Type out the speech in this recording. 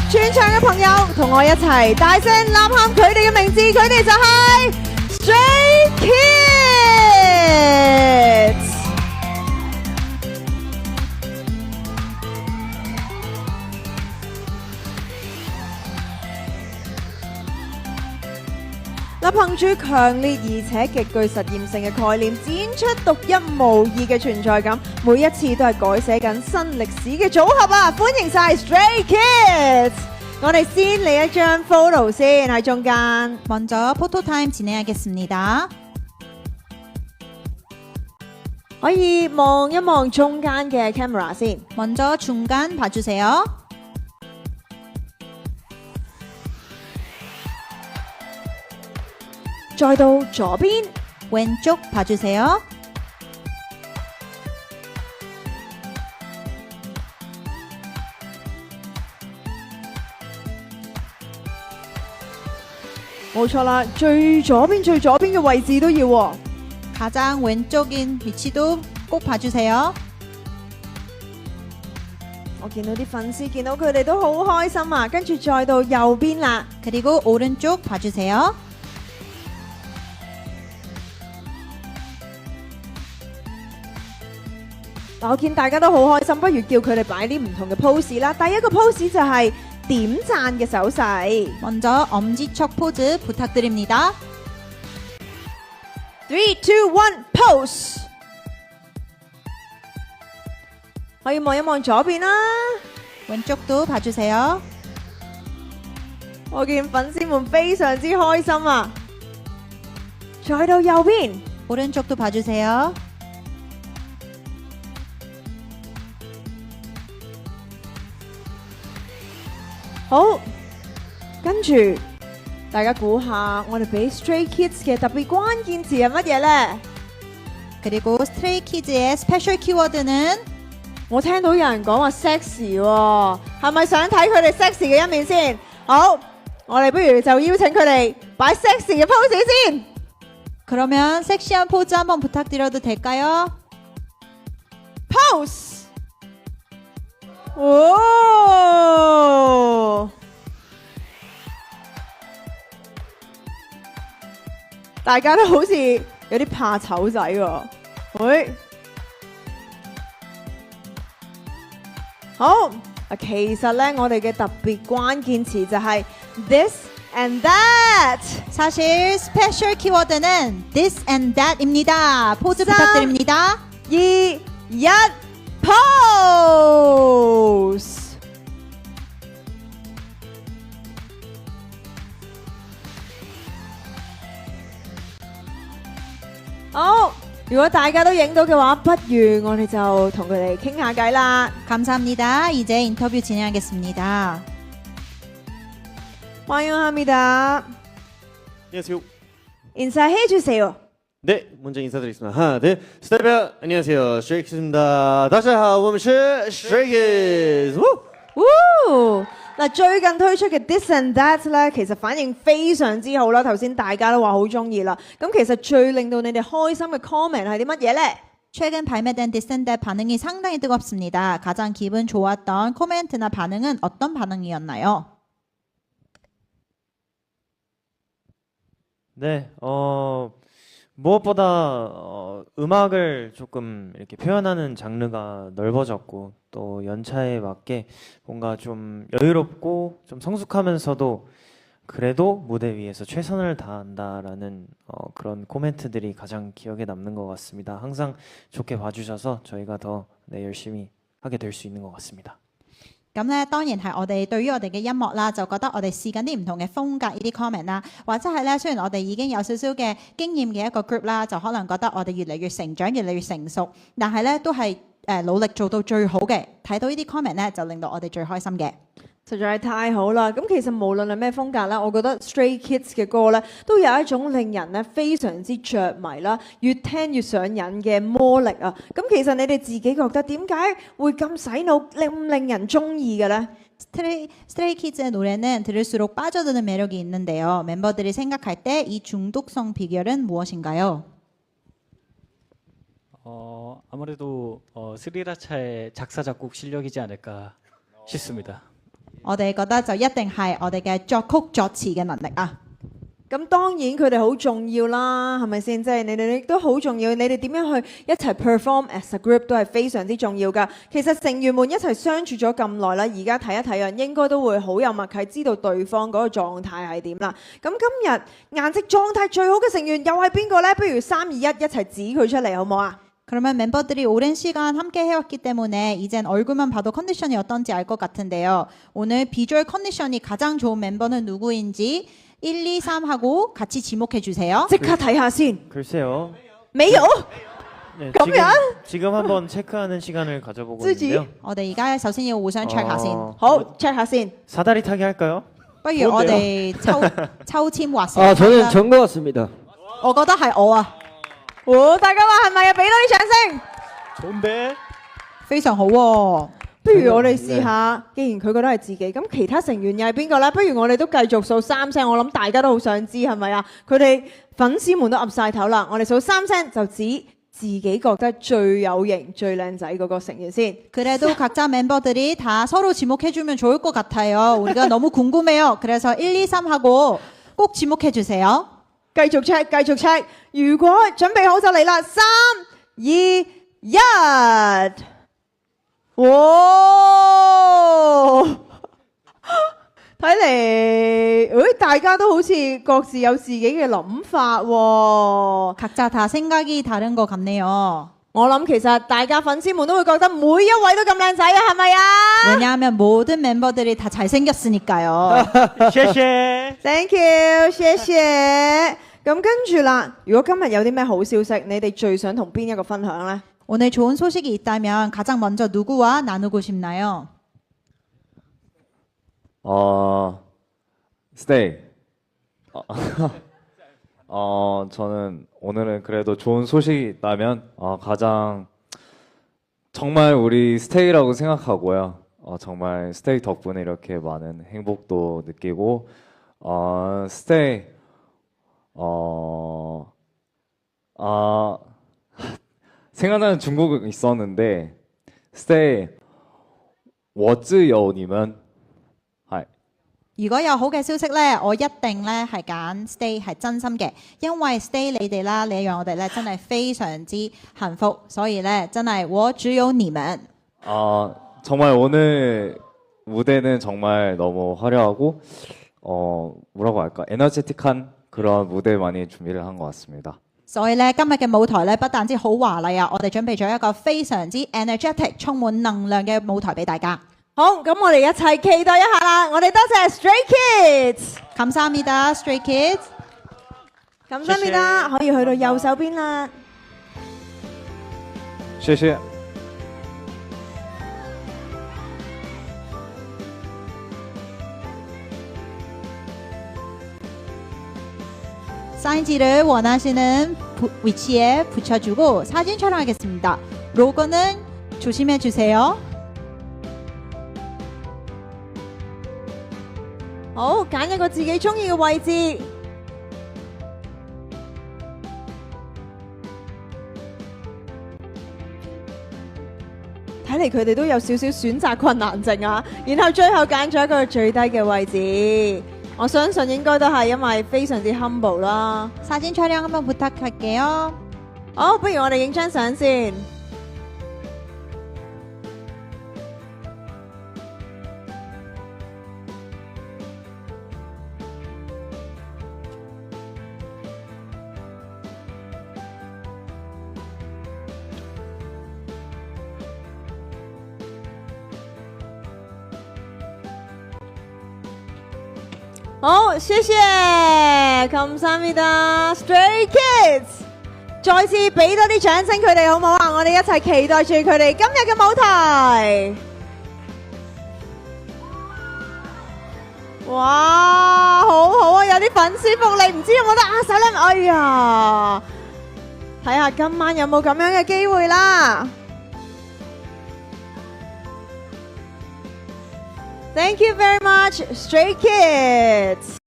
全場嘅朋友同我一齊大聲吶喊佢哋嘅名字，佢哋就係 Stray Kids。憑住強烈而且極具實驗性嘅概念，展出獨一無二嘅存在感，每一次都係改寫緊新歷史嘅組合啊！歡迎晒 Stray Kids！ 我哋先嚟一張 photo 先喺中間。먼저 포토 타임 진행하겠습니다. 可以望一望中間嘅 camera 先。 먼저 중간 봐주세요.再到左邊， 왼쪽 봐주세요.冇錯啦，最左邊嘅位置都要喎。 가장 왼쪽인 위치도 꼭 봐주세요. 我見到啲粉絲見到佢哋都好開心啊！跟住再到右邊啦， 그리고 오른쪽 봐주세요.我見大家都好開心，不如叫佢哋擺啲唔同嘅 pose 啦。第一個 pose 就係點讚嘅手勢。 먼저 엄지척 포즈 부탁드립니다. 3, 2, 1, pose。 可以望一望左邊啦。 왼쪽도 봐주세요. 我見粉絲們非常之開心啊！再到右邊， 오른쪽도 봐주세요. 好，跟住大家估下，我哋俾 Stray Kids 嘅特別關鍵詞係乜嘢呢？ 그리고 스트레이 키즈의 스페셜 키워드는 我聽到有人講話 sexy 喎，係咪想睇佢哋 sexy 嘅一面先？好，我哋不如就邀請佢哋擺 sexy 嘅 pose 先。 그러면 섹시한 포즈 한번 부탁드려도 될까요? pose。 哦，大家都好似有啲怕醜仔喎。喂，好，其實咧，我哋嘅特別關鍵詞就係 this and that。 사실 스페셜 키워드는 this and that입니다. 포즈 부탁드립니다. 2, 1, pose。 好，如果大家都影到嘅話，不如我哋就同佢哋傾下偈啦。 감사합니다. 이제 인터뷰 진행하겠습니다. 환영합니다. 안녕하세요. 인사해 주세요. 네, 먼저 인사드리겠습니다. 하나, 둘, 스타일베어 안녕하세요. 스트레이키즈입니다. 大家好，我們是 Stray Kids。 嗱，最近推出嘅 This and That 咧，其實反應非常之好啦。頭先大家都話好中意啦。咁其實最令到你哋開心嘅 comment 係啲乜嘢咧？ 최근 발매된 This and That 반응이 상당히 뜨겁습니다. 가장 기분 좋았던 코멘트나 반응은 어떤 반응이었나요? 네, 무엇보다 음악을 조금 이렇게 표현하는 장르가 넓어졌고 또 연차에 맞게 뭔가 좀 여유롭고 좀 성숙하면서도 그래도 무대 위에서 최선을 다한다라는 그런 코멘트들이 가장 기억에 남는 것 같습니다. 항상 좋게 봐주셔서 저희가 더 열심히 하게 될 수 있는 것 같습니다. 咁咧，當然係我哋對於我哋嘅音樂啦，就覺得我哋試緊啲唔同嘅風格呢啲 comment 啦，或者係咧，雖然我哋已經有少少嘅經驗嘅一個 group 啦，就可能覺得我哋越嚟越成長，越嚟越成熟，但係咧都係努力做到最好嘅。睇到呢啲 comment 咧，就令到我哋最開心嘅。 實在係太好啦！咁其實無論係咩風格啦，我覺得 Stray Kids 嘅歌咧，都有一種令人咧非常之着迷啦，越聽越上癮嘅魔力啊！咁其實你哋自己覺得點解會咁洗腦，令人中意嘅咧？ 스트레이 키즈의 노래는 들을수록 빠져드는 매력이 있는데요. 멤버들이 생각할 때 이 중독성 비결은 무엇인가요? 아무래도 스리라차의 작사 작곡 실력이지 않을까 싶습니다. 我哋覺得就一定係我哋嘅作曲作詞嘅能力啊。咁當然佢哋好重要啦，係咪先？即係你哋亦都好重要，你哋點樣去一齊 perform as a group 都係非常之重要㗎。其實成員們一齊相處咗咁耐啦，而家睇一睇啊，應該都會好有默契，知道對方嗰個狀態係點啦。咁今日顏值狀態最好嘅成員又係邊個呢？不如3、2、1一齊指佢出嚟好唔好啊？ 그러면 멤버들이 오랜 시간 함께 해왔기 때문에 이젠 얼굴만 봐도 컨디션이 어떤지 알 것 같은데요. 오늘 비주얼 컨디션이 가장 좋은 멤버는 누구인지 1, 2, 3 하고 같이 지목해 주세요. 即刻睇下先。 글쎄요. 沒有？ 네, 그러면? 지금 한번 체크하는 시간을 가져보고 쓰지? 있는데요. 我哋而家首先要互相 check 下先，好 check 下先。 사다리 타기 할까요? 不如我哋抽籤劃成。 아, 저는 전 것 같습니다. 我覺得係我啊，大家話係咪啊？俾多啲掌聲。 좋은데? 非常好喎。不如我哋試下，既然佢覺得係自己，咁其他成員又係邊個呢？不如我哋都繼續數3聲，我諗大家都好想知係咪啊？佢哋粉絲們都岌晒頭啦，我哋數3聲就指自己覺得最有型、最靚仔嗰個成員先。 그래도 각자 멤버들이 다 서로 지목해주면 좋을 것 같아요. 우리가 너무 궁금해요. 그래서 1, 2, 3 하고 꼭 지목해주세요. 繼續 check， 繼續 check。如果準備好就嚟啦，3、2、1。哇！睇嚟，大家都好似各自有自己嘅諗法喎。 각자 다 생각이 다른 것 같네요. 我諗其實大家粉絲們都會覺得每一位都咁靚仔啊，係咪啊 왜냐하면 모든 멤버들이 다 잘생겼으니까요. 謝謝 ？Thank you，謝謝。咁跟住啦，如果今日有啲咩好消息，你哋最想同邊一個分享呢？ 오늘 좋은 소식이 있다면 가장 먼저 누구와 나누고 싶나요? 스테이. 저는 오늘은 그래도 좋은 소식이 있다면 가장 정말 우리 스테이라고 생각하고요. 정말 스테이 덕분에 이렇게 많은 행복도 느끼고 스테이 생각나는 중국어 있었는데 스테이 我自由你們 如果有好嘅消息呢，我一定呢係揀 stay 係真心嘅，因為 stay 你哋啦，你讓我哋呢真係非常之幸福，所以呢真係我只有你們。 정말 오늘 무대는 정말 너무 화려하고 뭐라고 할까 에너제틱한 그런 무대 많이 준비를 한 것 같습니다. 所以呢，今日嘅舞台呢，不但止好華麗啊，我哋準備咗一個非常之 energetic、充滿能量嘅舞台俾大家。好，咁我哋一齊期待一下啦！我哋多謝 Stray Kids， 감사합니다 Stray Kids。 감사합니다，可以去到右手邊啦。謝謝。 사인지를 원하시는 위치에 붙여주고 사진 촬영하겠습니다. 로고는 조심해 주세요. 好，揀一個自己中意嘅位置。睇嚟佢哋都有少少選擇困難症啊，然後最後揀咗一個最低嘅位置。我相信應該都係因為非常之 humble 啦。 사진 촬영 한번 부탁할게요. 好，不如我哋影張相先。好，謝謝，감사합니다 Stray Kids， 再次俾多啲掌聲佢哋好唔好啊？我哋一齊期待住佢哋今日嘅舞台。哇，好好啊！有啲粉絲福利，唔知有冇得握手咧？哎呀，睇下今晚有冇咁樣嘅機會啦。Thank you very much, Stray Kids.